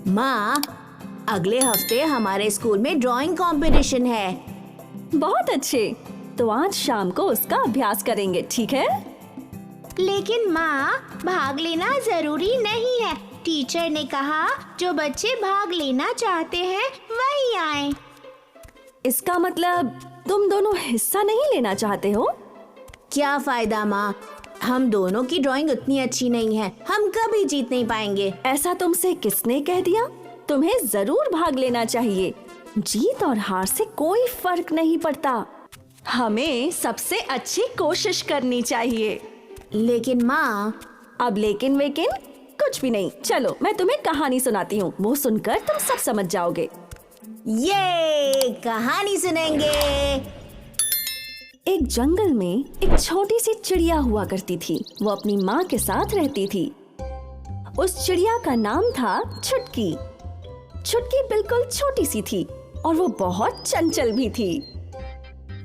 माँ, अगले हफ्ते हमारे स्कूल में ड्राइंग कंपटीशन है। बहुत अच्छे, तो आज शाम को उसका अभ्यास करेंगे, ठीक है? लेकिन माँ, भाग लेना जरूरी नहीं है। टीचर ने कहा जो बच्चे भाग लेना चाहते हैं वही आए। इसका मतलब तुम दोनों हिस्सा नहीं लेना चाहते हो? क्या फायदा माँ, हम दोनों की ड्राइंग उतनी अच्छी नहीं है, हम कभी जीत नहीं पाएंगे। ऐसा तुमसे किसने कह दिया? तुम्हें जरूर भाग लेना चाहिए। जीत और हार से कोई फर्क नहीं पड़ता। हमें सबसे अच्छी कोशिश करनी चाहिए। लेकिन माँ, अब लेकिन वेकिन कुछ भी नहीं। चलो मैं तुम्हें कहानी सुनाती हूँ, वो सुनकर तुम सब समझ जाओगे। ये कहानी सुनेंगे। एक जंगल में एक छोटी सी चिड़िया हुआ करती थी। वो अपनी माँ के साथ रहती थी। उस चिड़िया का नाम था छुटकी। छुटकी बिल्कुल छोटी सी थी और वो बहुत चंचल भी थी।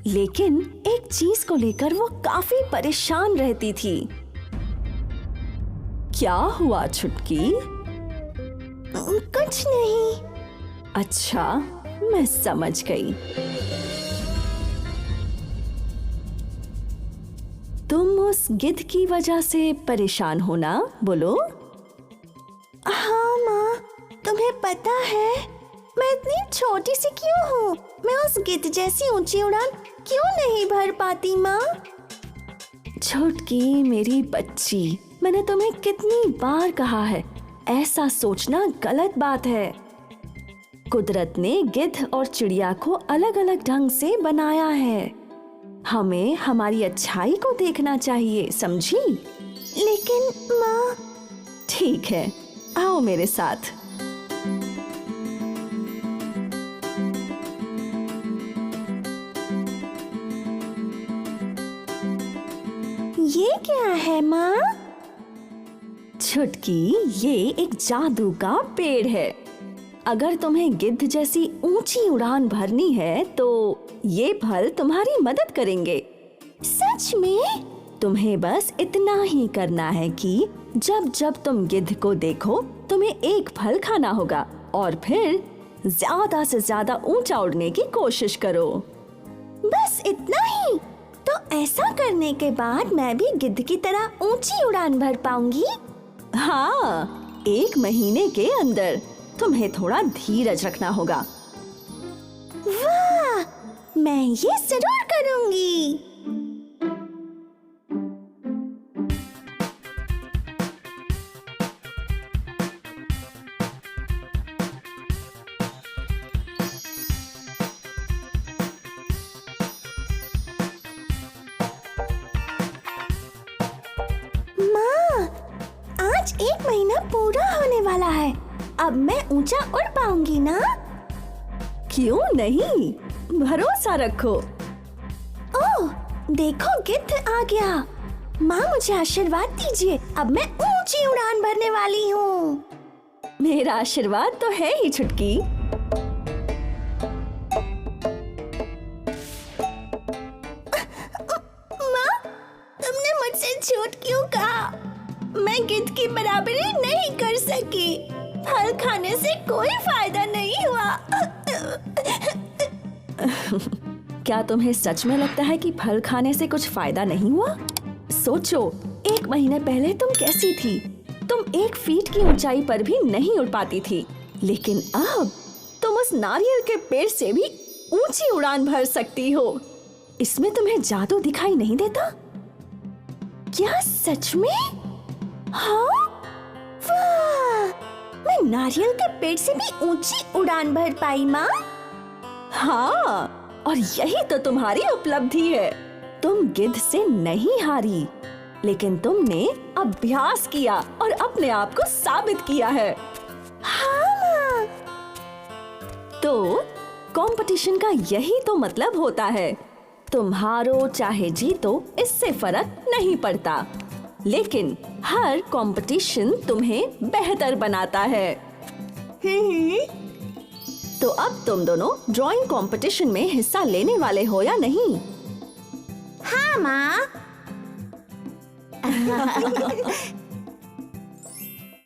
लेकिन एक चीज को लेकर वो काफी परेशान रहती थी। क्या हुआ छुटकी? कुछ नहीं। अच्छा, मैं समझ गई। तुम उस गिद्ध की वजह से परेशान हो ना? बोलो। हाँ माँ, तुम्हें पता है मैं इतनी छोटी सी क्यों हूँ? मैं उस गिद्ध जैसी ऊंची उड़ान क्यों नहीं भर पाती माँ? छुटकी मेरी बच्ची, मैंने तुम्हें कितनी बार कहा है, ऐसा सोचना गलत बात है। कुदरत ने गिद्ध और चिड़िया को अलग अलग ढंग से बनाया है। हमें हमारी अच्छाई को देखना चाहिए, समझी? लेकिन माँ। ठीक है, आओ मेरे साथ। ये क्या है माँ? छुटकी, ये एक जादू का पेड़ है। अगर तुम्हें गिद्ध जैसी ऊंची उड़ान भरनी है तो ये फल तुम्हारी मदद करेंगे। सच में? तुम्हें बस इतना ही करना है कि जब जब तुम गिद्ध को देखो तुम्हें एक फल खाना होगा और फिर ज्यादा से ज्यादा ऊंचा उड़ने की कोशिश करो। बस इतना ही? तो ऐसा करने के बाद मैं भी गिद्ध की तरह ऊंची उड़ान भर पाऊंगी? हाँ, 1 महीने के अंदर। तुम्हें थोड़ा धीरज रखना होगा। वाह, मैं ये जरूर करूंगी। माँ, आज 1 महीना पूरा होने वाला है। अब मैं ऊंचा उड़ पाऊंगी ना? क्यों नहीं, भरोसा रखो। ओह, देखो गिद्ध आ गया। माँ, मुझे आशीर्वाद दीजिए, अब मैं ऊंची उड़ान भरने वाली हूँ। मेरा आशीर्वाद तो है ही छुटकी। माँ, तुमने मुझसे झूठ क्यों कहा? मैं गिद्ध की बराबरी नहीं कर सकी। फल खाने से कोई फायदा नहीं हुआ। क्या तुम्हें सच में लगता है कि फल खाने से कुछ फायदा नहीं हुआ? सोचो, 1 महीने पहले तुम कैसी थी? तुम 1 फीट की ऊंचाई पर भी नहीं उड़ पाती थी, लेकिन अब तुम उस नारियल के पेड़ से भी ऊंची उड़ान भर सकती हो। इसमें तुम्हें जादू दिखाई नहीं देता? क्या सच में? हाँ, वाह, मैं नारियल के पेड़ से भी ऊंची उड़ान भर पाई माँ। हाँ, और यही तो तुम्हारी उपलब्धि है। तुम गिद्ध से नहीं हारी, लेकिन तुमने अभ्यास किया और अपने आप को साबित किया है। हाँ माँ। तो कंपटीशन का यही तो मतलब होता है। तुम हारो चाहे जीतो, इससे फर्क नहीं पड़ता, लेकिन हर कंपटीशन तुम्हें बेहतर बनाता है। तो अब तुम दोनों ड्राइंग कंपटीशन में हिस्सा लेने वाले हो या नहीं? हाँ माँ।